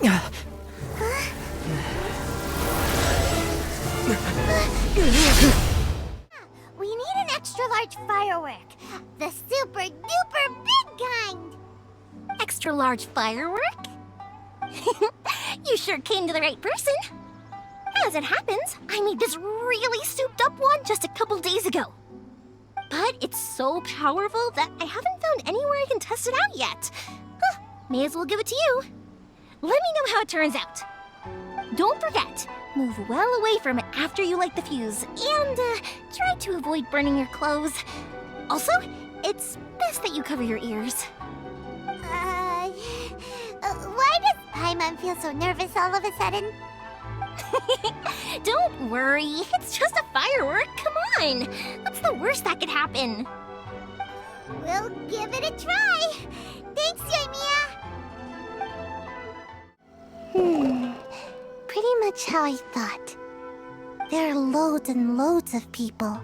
We need an extra-large firework. The super-duper big kind. Extra-large firework? You sure came to the right person. As it happens, I made this really souped-up one just a couple days ago. But it's so powerful that I haven't found anywhere I can test it out yet. Huh, may as well give it to you. Let me know how it turns out. Don't forget, move well away from it after you light the fuse, and try to avoid burning your clothes. Also, it's best that you cover your ears. Why does Paimon feel so nervous all of a sudden? Don't worry, it's just a firework, come on! What's the worst that could happen? We'll give it a try. Thanks, Yoimiya. Pretty much how I thought. There are loads and loads of people.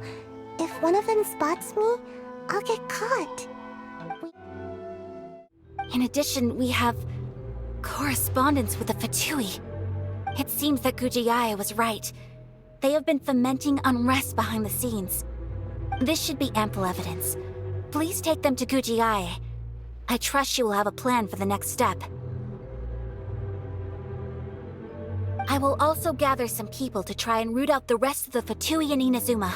If one of them spots me, I'll get caught. In addition, we have correspondence with the Fatui. It seems that Gujiae was right. They have been fomenting unrest behind the scenes. This should be ample evidence. Please take them to Gujiae. I trust she will have a plan for the next step. I will also gather some people to try and root out the rest of the Fatui in Inazuma.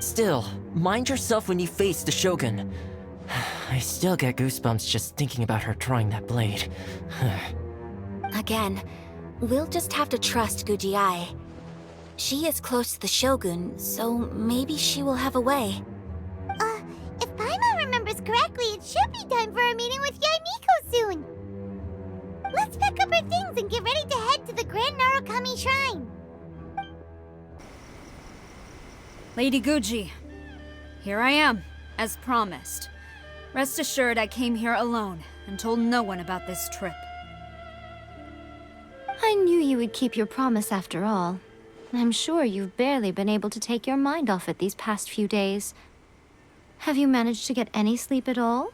Still, mind yourself when you face the Shogun. I still get goosebumps just thinking about her drawing that blade. Again, we'll just have to trust Gujiae. She is close to the Shogun, so maybe she will have a way. If Paimon remembers correctly, it should be time for a meeting with Yaimiko soon. Let's pack up our things and get ready to head to the Grand Narukami Shrine. Lady Guji, here I am, as promised. Rest assured I came here alone and told no one about this trip. I knew you would keep your promise after all. I'm sure you've barely been able to take your mind off it these past few days. Have you managed to get any sleep at all?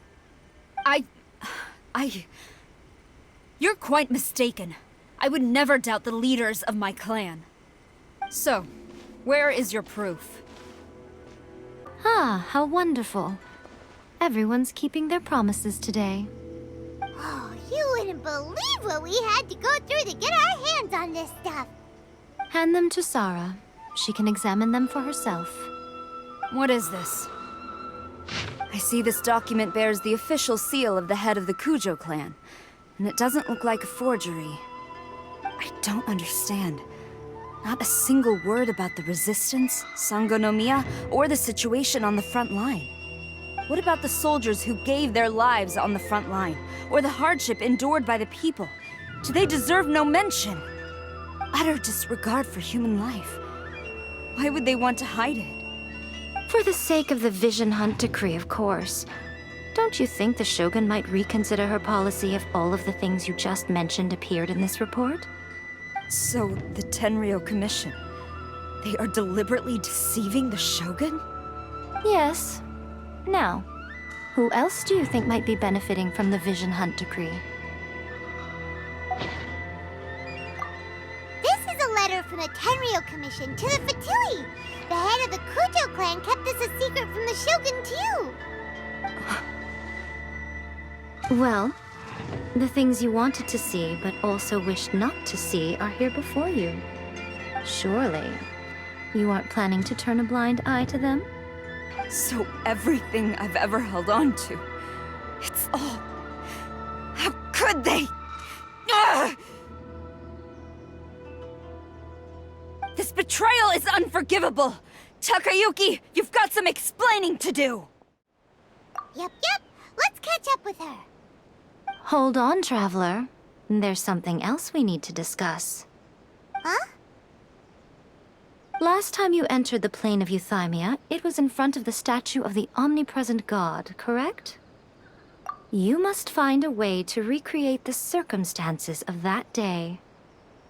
You're quite mistaken. I would never doubt the leaders of my clan. So, where is your proof? Ah, how wonderful. Everyone's keeping their promises today. Oh, you wouldn't believe what we had to go through to get our hands on this stuff. Hand them to Sarah. She can examine them for herself. What is this? I see this document bears the official seal of the head of the Kujo clan, and it doesn't look like a forgery. I don't understand. Not a single word about the resistance, Sangonomiya, or the situation on the front line. What about the soldiers who gave their lives on the front line, or the hardship endured by the people? Do they deserve no mention? Utter disregard for human life. Why would they want to hide it? For the sake of the Vision Hunt decree, of course. Don't you think the Shogun might reconsider her policy if all of the things you just mentioned appeared in this report? So, the Tenryou Commission, they are deliberately deceiving the Shogun? Yes. Now, who else do you think might be benefiting from the Vision Hunt decree? This is a letter from the Tenryou Commission to the Fatui. The head of the Kujo clan kept this a secret from the Shogun, too. Well, the things you wanted to see but also wished not to see are here before you. Surely, you aren't planning to turn a blind eye to them? So everything I've ever held on to, it's all... How could they? Ugh! This betrayal is unforgivable! Takayuki, you've got some explaining to do! Yep. Let's catch up with her. Hold on, Traveler. There's something else we need to discuss. Huh? Last time you entered the plane of Euthymia, it was in front of the statue of the omnipresent god, correct? You must find a way to recreate the circumstances of that day.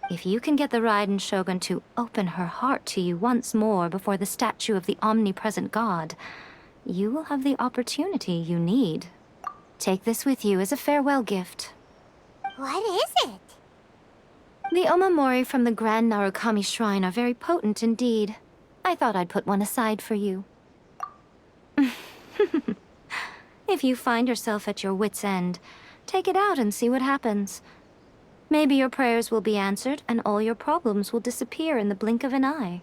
If you can get the Raiden Shogun to open her heart to you once more before the statue of the omnipresent god, you will have the opportunity you need. Take this with you as a farewell gift. What is it? The omamori from the Grand Narukami Shrine are very potent indeed. I thought I'd put one aside for you. If you find yourself at your wit's end, take it out and see what happens. Maybe your prayers will be answered and all your problems will disappear in the blink of an eye.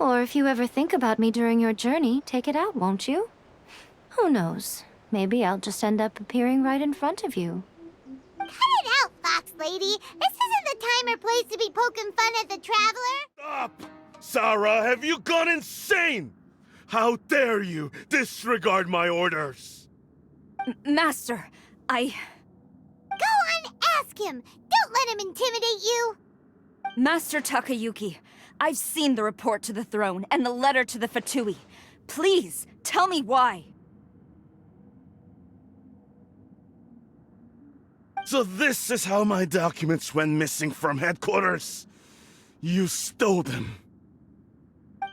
Or if you ever think about me during your journey, take it out, won't you? Who knows? Maybe I'll just end up appearing right in front of you. Cut it out, Fox Lady. This isn't the time or place to be poking fun at the Traveler. Stop! Sarah, have you gone insane? How dare you disregard my orders? Master, Go on, ask him. Don't let him intimidate you. Master Takayuki, I've seen the report to the throne and the letter to the Fatui. Please, tell me why. So this is how my documents went missing from headquarters. You stole them.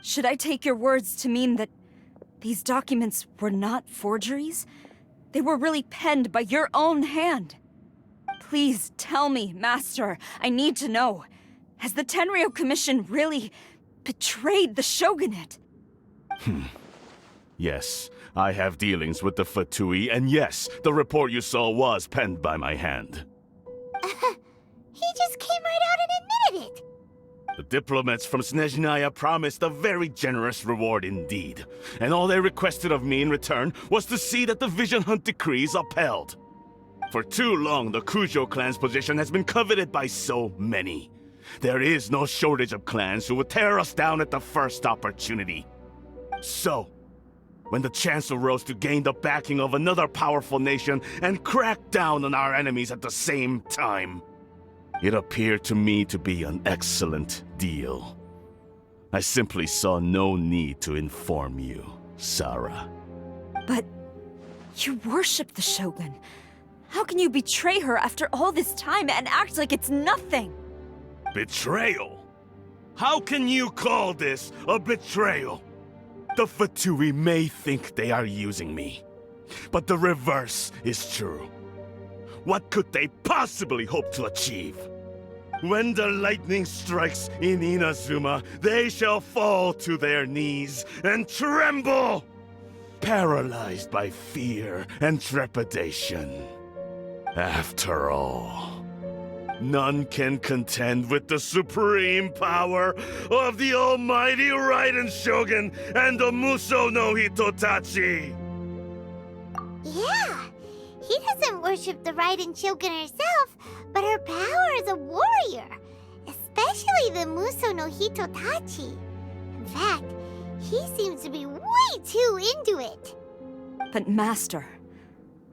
Should I take your words to mean that these documents were not forgeries? They were really penned by your own hand. Please tell me, Master. I need to know. Has the Tenryo Commission really betrayed the shogunate? Yes, I have dealings with the Fatui, and yes, the report you saw was penned by my hand. He just came right out and admitted it. The diplomats from Snezhnaya promised a very generous reward indeed, and all they requested of me in return was to see that the Vision Hunt decrees upheld. For too long, the Kujo clan's position has been coveted by so many. There is no shortage of clans who would tear us down at the first opportunity. So, when the chance arose to gain the backing of another powerful nation and crack down on our enemies at the same time, it appeared to me to be an excellent deal. I simply saw no need to inform you, Sarah. But you worship the Shogun. How can you betray her after all this time and act like it's nothing? Betrayal? How can you call this a betrayal? The Fatui may think they are using me, but the reverse is true. What could they possibly hope to achieve? When the lightning strikes in Inazuma, they shall fall to their knees and tremble, paralyzed by fear and trepidation. After all, none can contend with the supreme power of the almighty Raiden Shogun and the Muso no Hitotachi! Yeah, he doesn't worship the Raiden Shogun herself, but her power as a warrior, especially the Muso no Hitotachi. In fact, he seems to be way too into it. But Master,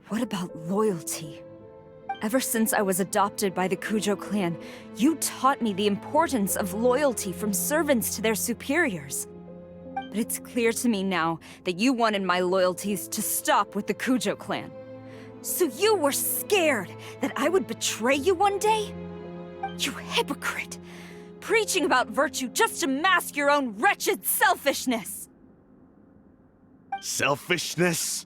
what about loyalty? Ever since I was adopted by the Kujo clan, you taught me the importance of loyalty from servants to their superiors. But it's clear to me now that you wanted my loyalties to stop with the Kujo clan. So you were scared that I would betray you one day? You hypocrite! Preaching about virtue just to mask your own wretched selfishness! Selfishness?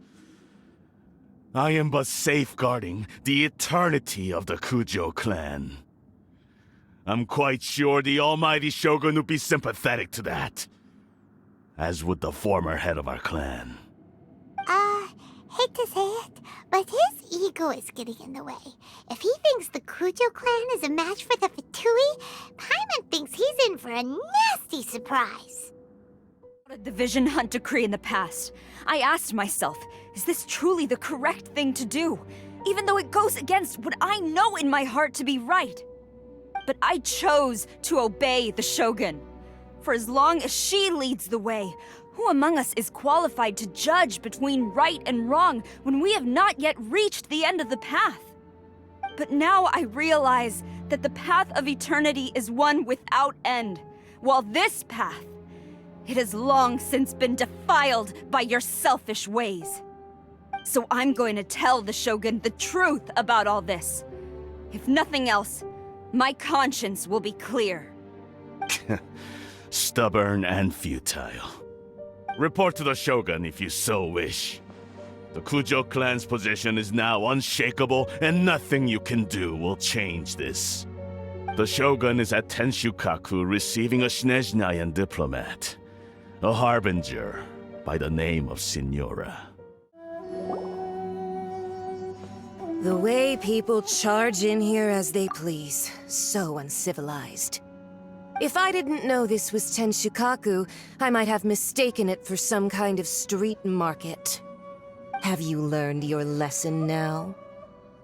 I am but safeguarding the eternity of the Kujo clan. I'm quite sure the almighty Shogun would be sympathetic to that, as would the former head of our clan. Hate to say it, but his ego is getting in the way. If he thinks the Kujo clan is a match for the Fatui, Paimon thinks he's in for a nasty surprise. A division hunt decree in the past. I asked myself, is this truly the correct thing to do? Even though it goes against what I know in my heart to be right. But I chose to obey the Shogun. For as long as she leads the way, who among us is qualified to judge between right and wrong when we have not yet reached the end of the path? But now I realize that the path of eternity is one without end, while this path, it has long since been defiled by your selfish ways. So I'm going to tell the Shogun the truth about all this. If nothing else, my conscience will be clear. Stubborn and futile. Report to the Shogun if you so wish. The Kujo clan's position is now unshakable, and nothing you can do will change this. The Shogun is at Tenshukaku receiving a Snezhnayan diplomat, a harbinger by the name of Signora. The way people charge in here as they please. So uncivilized. If I didn't know this was Tenshukaku, I might have mistaken it for some kind of street market. Have you learned your lesson now?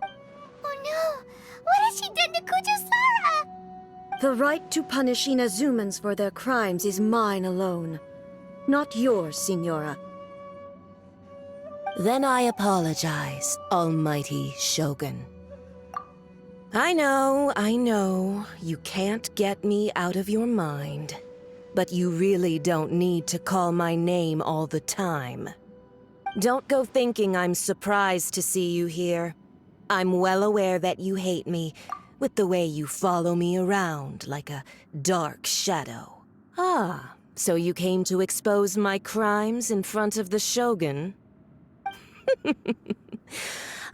Oh no! What has she done to Kujusara? The right to punish Inazumans for their crimes is mine alone. Not yours, Signora. Then I apologize, Almighty Shogun. I know, you can't get me out of your mind. But you really don't need to call my name all the time. Don't go thinking I'm surprised to see you here. I'm well aware that you hate me, with the way you follow me around like a dark shadow. Ah, so you came to expose my crimes in front of the Shogun?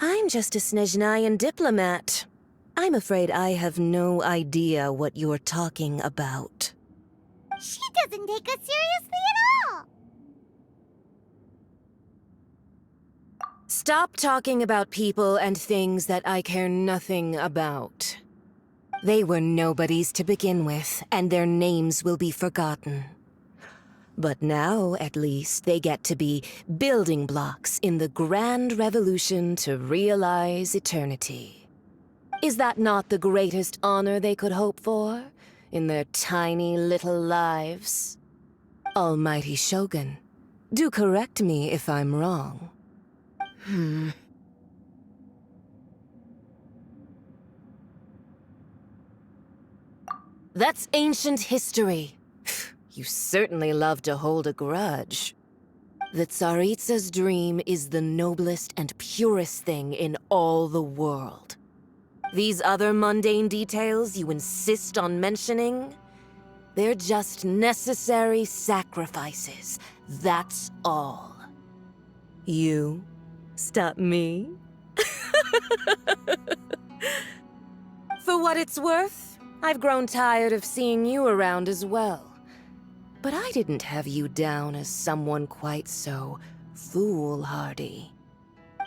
I'm just a Snezhnayan diplomat. I'm afraid I have no idea what you're talking about. She doesn't take us seriously at all! Stop talking about people and things that I care nothing about. They were nobodies to begin with, and their names will be forgotten. But now, at least, they get to be building blocks in the grand revolution to realize eternity. Is that not the greatest honor they could hope for in their tiny little lives? Almighty Shogun, do correct me if I'm wrong. That's ancient history. You certainly love to hold a grudge. The Tsaritsa's dream is the noblest and purest thing in all the world. These other mundane details you insist on mentioning, they're just necessary sacrifices. That's all. You stop me? For what it's worth, I've grown tired of seeing you around as well. But I didn't have you down as someone quite so foolhardy.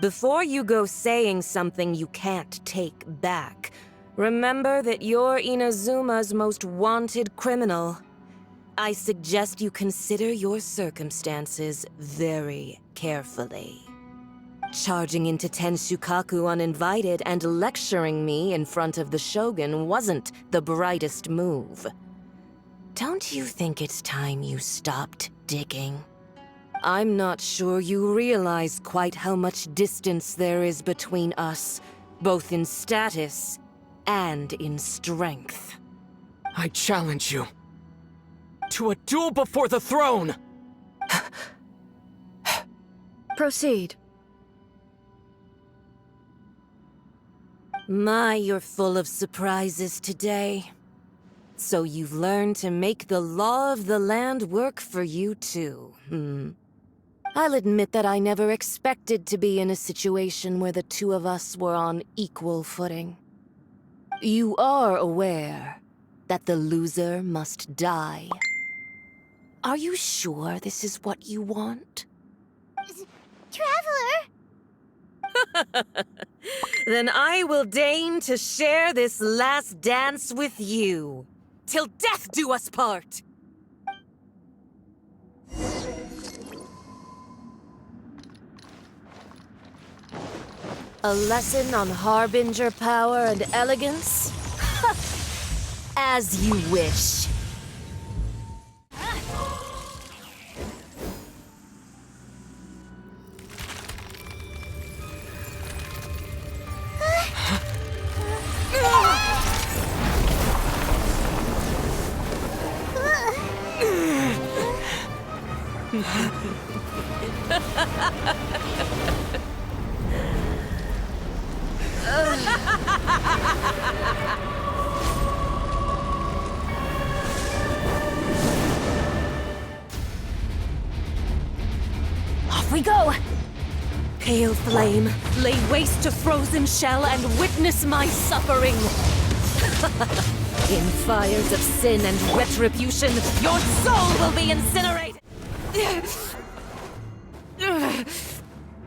Before you go saying something you can't take back, remember that you're Inazuma's most wanted criminal. I suggest you consider your circumstances very carefully. Charging into Tenshukaku uninvited and lecturing me in front of the Shogun wasn't the brightest move. Don't you think it's time you stopped digging? I'm not sure you realize quite how much distance there is between us, both in status and in strength. I challenge you to a duel before the throne! Proceed. My, you're full of surprises today. So you've learned to make the law of the land work for you too, I'll admit that I never expected to be in a situation where the two of us were on equal footing. You are aware that the loser must die. Are you sure this is what you want? Traveler! Then I will deign to share this last dance with you. Till death do us part! A lesson on harbinger power and elegance? As you wish. Off we go! Pale flame, lay waste to frozen shell and witness my suffering! In fires of sin and retribution, your soul will be incinerated!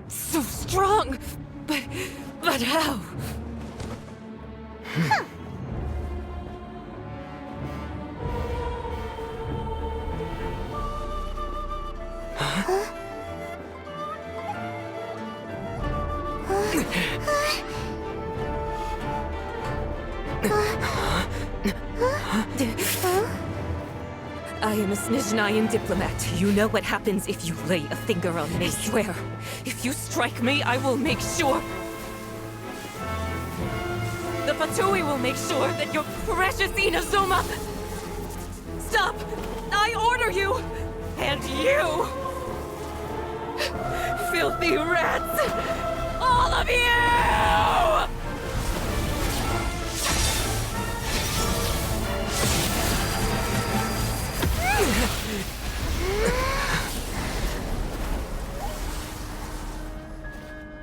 So strong! But how? I am a Snezhnayan diplomat. You know what happens if you lay a finger on me. I swear, if you strike me, I will make sure... The Fatui will make sure that your precious Inazuma... Stop! I order you! And you! Filthy rats! All of you!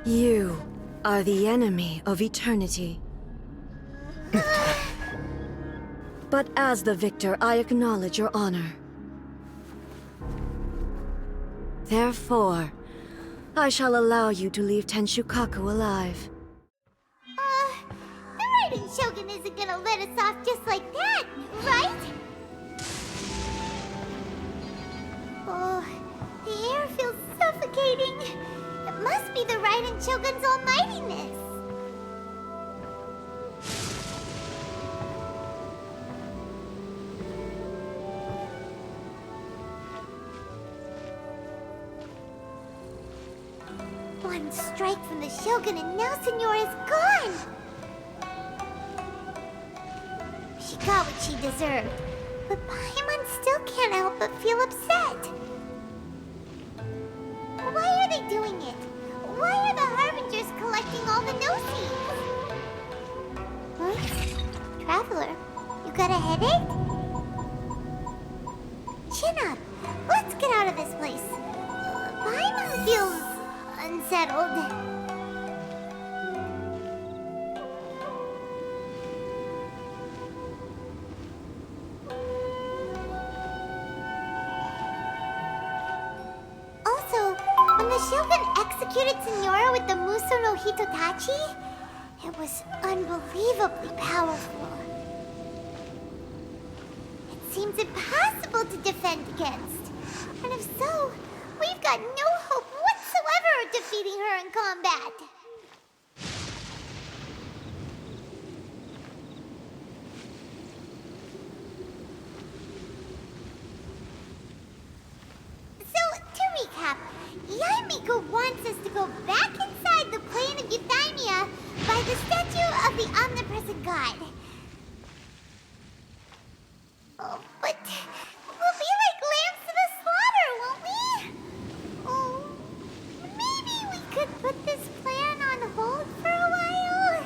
You are the enemy of eternity. But as the victor, I acknowledge your honor. Therefore, I shall allow you to leave Tenshukaku alive. The Raiden Shogun isn't gonna let us off just like that, right? Oh, the air feels suffocating. It must be the Raiden Shogun's almightiness. One strike from the Shogun and now Senora is gone! She got what she deserved, but Paimon still can't help but feel upset. Why are they doing it? Why are the Harbingers collecting all the no-seeds? Huh? Traveler, you got a headache? Chin up. Let's get out of this place. Paimon feels unsettled. Also, when the Shogun executed Senora with the Muso no Hitotachi, it was unbelievably powerful. It seems impossible to defend against. And if so, we've got no hope whatsoever of defeating her in combat. So, to recap, Yaimiko wants us to go back inside the plane of Euthymia by the statue of the omnipresent god. Oh, but we'll be like lambs to the slaughter, won't we? Oh, maybe we could put this plan on hold for a while?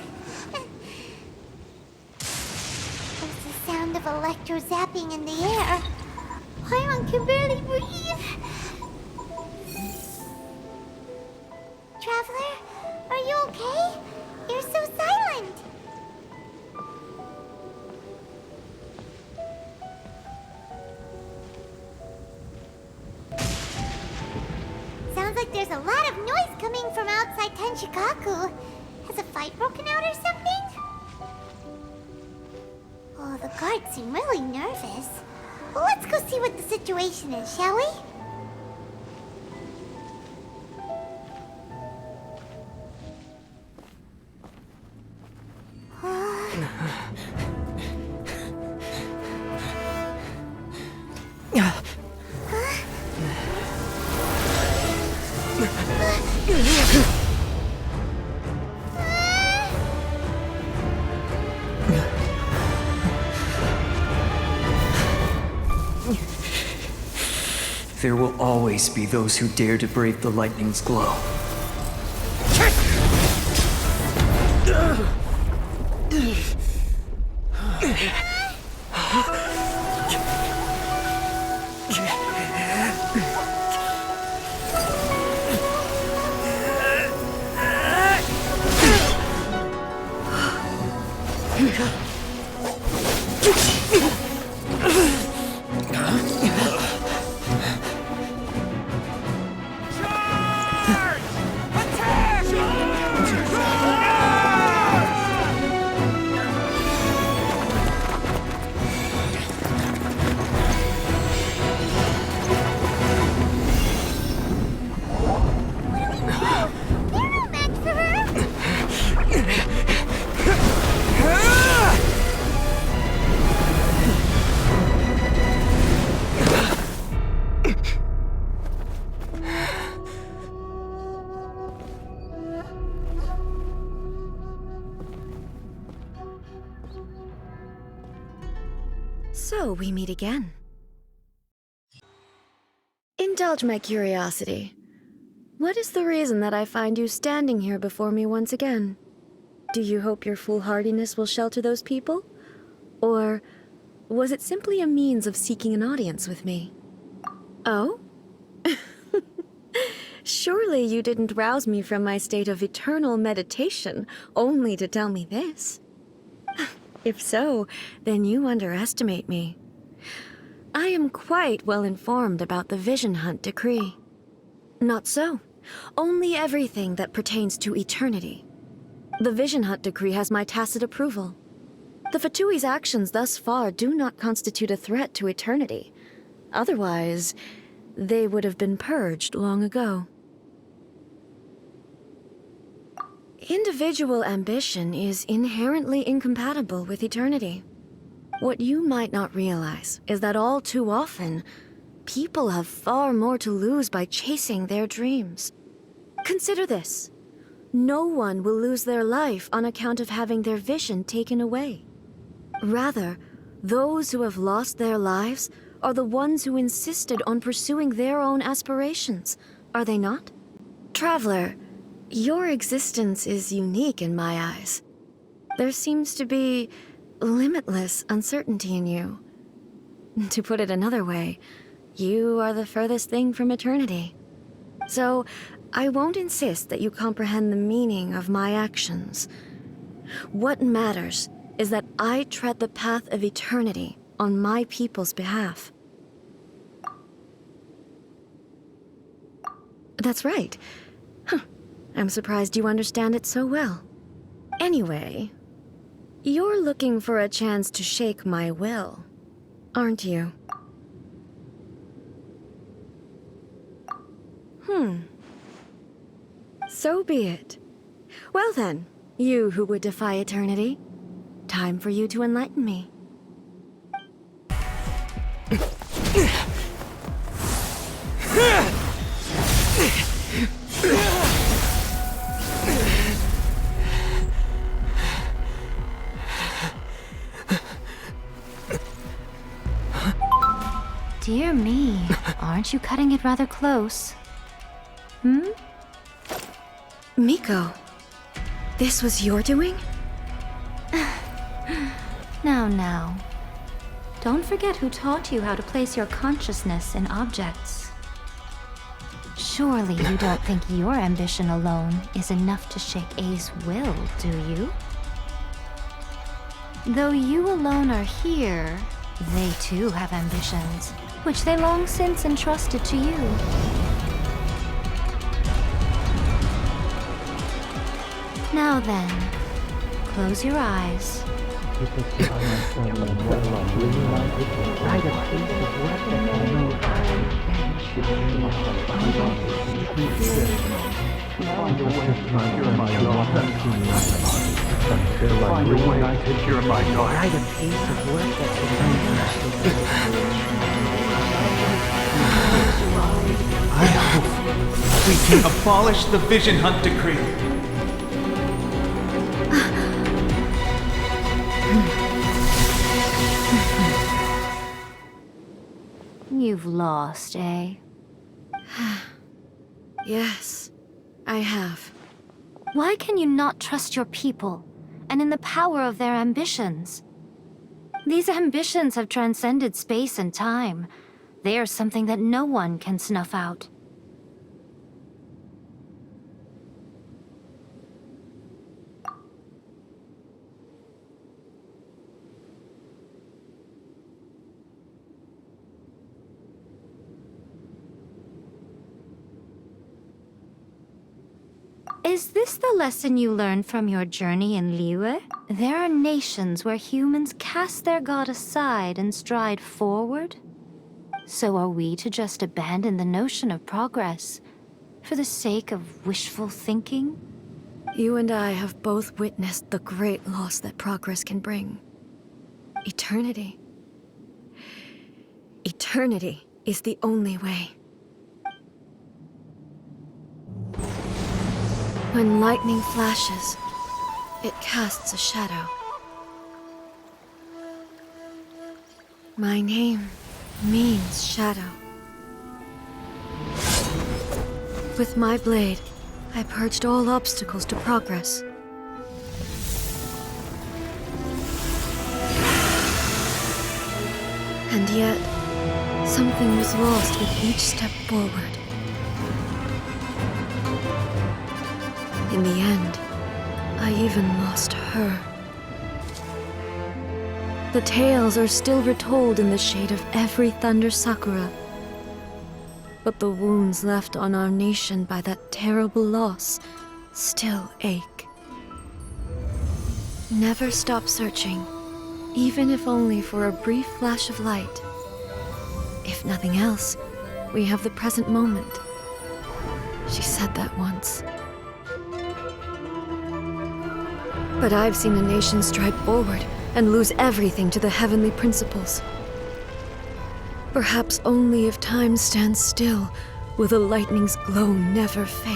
There's the sound of electro-zapping in the air. Paimon can barely breathe. Traveler, are you okay? You're so silent. Sounds like there's a lot of noise coming from outside Tenshukaku. Has a fight broken out or something? Oh, the guards seem really nervous. Well, let's go see what the situation is, shall we? There will always be those who dare to brave the lightning's glow. They're no match for her! So we meet again. Indulge my curiosity. What is the reason that I find you standing here before me once again? Do you hope your foolhardiness will shelter those people? Or was it simply a means of seeking an audience with me? Oh? Surely you didn't rouse me from my state of eternal meditation only to tell me this. If so, then you underestimate me. I am quite well informed about the Vision Hunt decree. Not so. Only everything that pertains to eternity. The Vision Hunt decree has my tacit approval. The Fatui's actions thus far do not constitute a threat to eternity. Otherwise, they would have been purged long ago. Individual ambition is inherently incompatible with eternity. What you might not realize is that all too often, people have far more to lose by chasing their dreams. Consider this. No one will lose their life on account of having their vision taken away. Rather, those who have lost their lives are the ones who insisted on pursuing their own aspirations, are they not? Traveler, your existence is unique in my eyes. There seems to be limitless uncertainty in you. To put it another way, you are the furthest thing from eternity. So, I won't insist that you comprehend the meaning of my actions. What matters is that I tread the path of eternity on my people's behalf. That's right. I'm surprised you understand it so well. Anyway, you're looking for a chance to shake my will, aren't you? So be it. Well then, you who would defy eternity, time for you to enlighten me. Dear me, aren't you cutting it rather close? Miko, this was your doing? Now. Don't forget who taught you how to place your consciousness in objects. Surely you don't think your ambition alone is enough to shake A's will, do you? Though you alone are here, they too have ambitions, which they long since entrusted to you. Now then, close your eyes. I hope we can abolish the Vision Hunt decree. You've lost, eh? Yes, I have. Why can you not trust your people, and in the power of their ambitions? These ambitions have transcended space and time. They are something that no one can snuff out. Is this the lesson you learned from your journey in Liyue? There are nations where humans cast their god aside and stride forward? So are we to just abandon the notion of progress for the sake of wishful thinking? You and I have both witnessed the great loss that progress can bring. Eternity. Eternity is the only way. When lightning flashes, it casts a shadow. My name means shadow. With my blade, I purged all obstacles to progress. And yet, something was lost with each step forward. In the end, I even lost her. The tales are still retold in the shade of every Thunder Sakura. But the wounds left on our nation by that terrible loss still ache. Never stop searching, even if only for a brief flash of light. If nothing else, we have the present moment. She said that once. But I've seen a nation stride forward and lose everything to the heavenly principles. Perhaps only if time stands still will the lightning's glow never fade.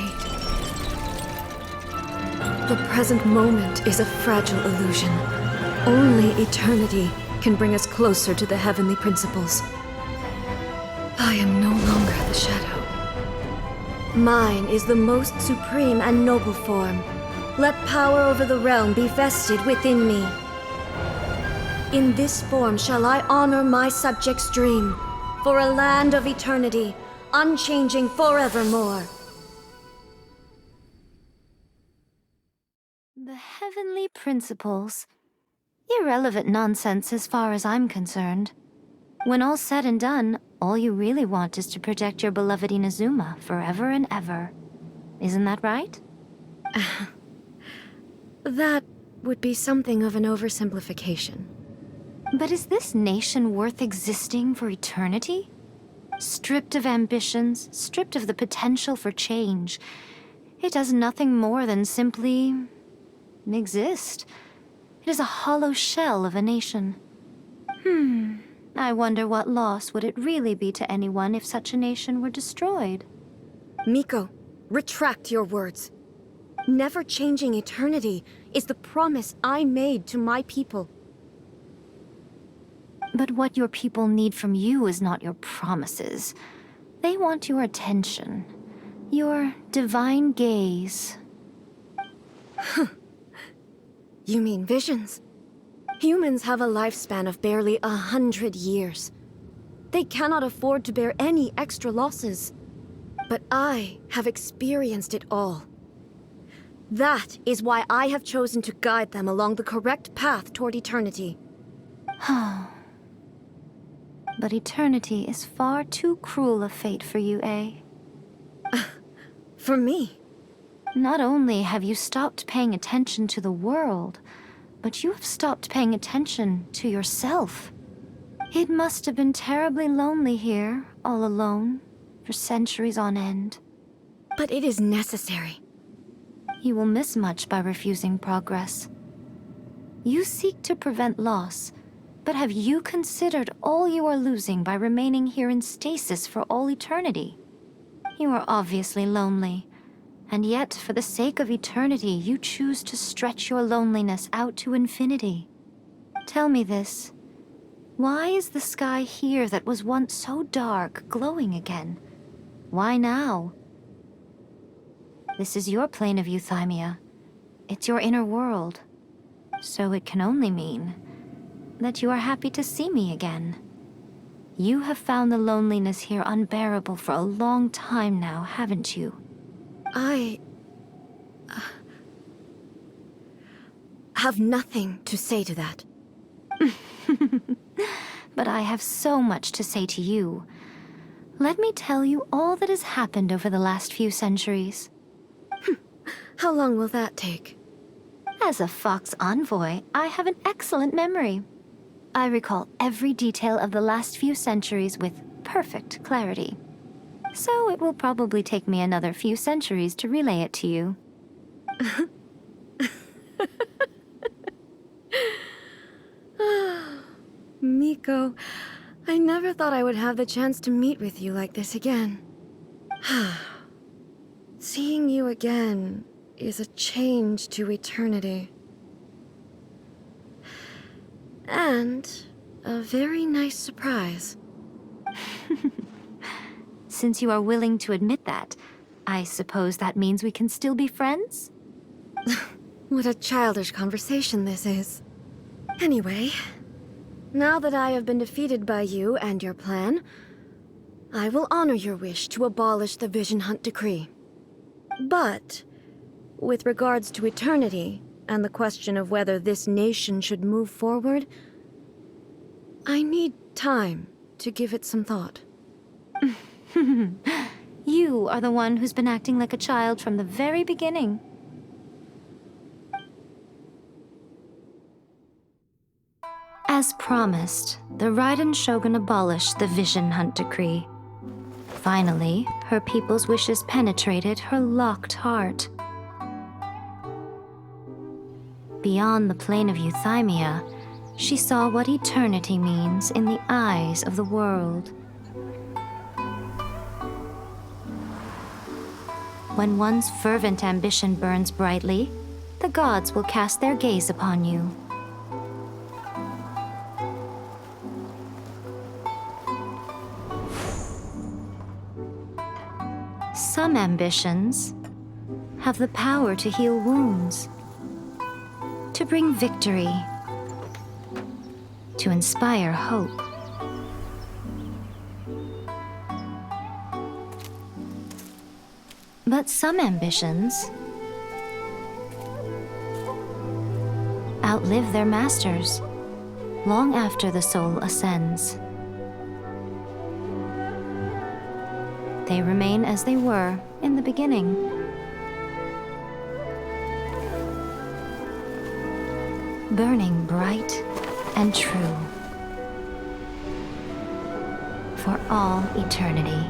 The present moment is a fragile illusion. Only eternity can bring us closer to the heavenly principles. I am no longer the shadow. Mine is the most supreme and noble form. Let power over the realm be vested within me. In this form shall I honor my subjects' dream, for a land of eternity, unchanging forevermore. The heavenly principles. Irrelevant nonsense as far as I'm concerned. When all's said and done, all you really want is to protect your beloved Inazuma forever and ever. Isn't that right? That would be something of an oversimplification. But is this nation worth existing for eternity? Stripped of ambitions, stripped of the potential for change, it does nothing more than simply exist. It is a hollow shell of a nation. I wonder what loss would it really be to anyone if such a nation were destroyed? Miko, retract your words. Never-changing eternity is the promise I made to my people. But what your people need from you is not your promises. They want your attention. Your divine gaze. You mean visions? Humans have a lifespan of barely 100 years. They cannot afford to bear any extra losses. But I have experienced it all. That is why I have chosen to guide them along the correct path toward eternity. But eternity is far too cruel a fate for you, eh? For me? Not only have you stopped paying attention to the world, but you have stopped paying attention to yourself. It must have been terribly lonely here, all alone, for centuries on end. But it is necessary. You will miss much by refusing progress. You seek to prevent loss, but have you considered all you are losing by remaining here in stasis for all eternity? You are obviously lonely, and yet for the sake of eternity you choose to stretch your loneliness out to infinity. Tell me this. Why is the sky here that was once so dark glowing again? Why now? This is your plane of euthymia. It's your inner world. So it can only mean that you are happy to see me again. You have found the loneliness here unbearable for a long time now, haven't you? I have nothing to say to that. But I have so much to say to you. Let me tell you all that has happened over the last few centuries. How long will that take? As a Fox envoy, I have an excellent memory. I recall every detail of the last few centuries with perfect clarity. So it will probably take me another few centuries to relay it to you. Miko, I never thought I would have the chance to meet with you like this again. Seeing you again is a change to eternity. And a very nice surprise. Since you are willing to admit that, I suppose that means we can still be friends? What a childish conversation this is. Anyway, now that I have been defeated by you and your plan, I will honor your wish to abolish the Vision Hunt Decree. But, with regards to eternity and the question of whether this nation should move forward, I need time to give it some thought. You are the one who's been acting like a child from the very beginning. As promised, the Raiden Shogun abolished the Vision Hunt Decree. Finally, her people's wishes penetrated her locked heart. Beyond the plane of Euthymia, she saw what eternity means in the eyes of the world. When one's fervent ambition burns brightly, the gods will cast their gaze upon you. Some ambitions have the power to heal wounds, to bring victory, to inspire hope. But some ambitions outlive their masters long after the soul ascends. They remain as they were in the beginning. Burning bright and true for all eternity.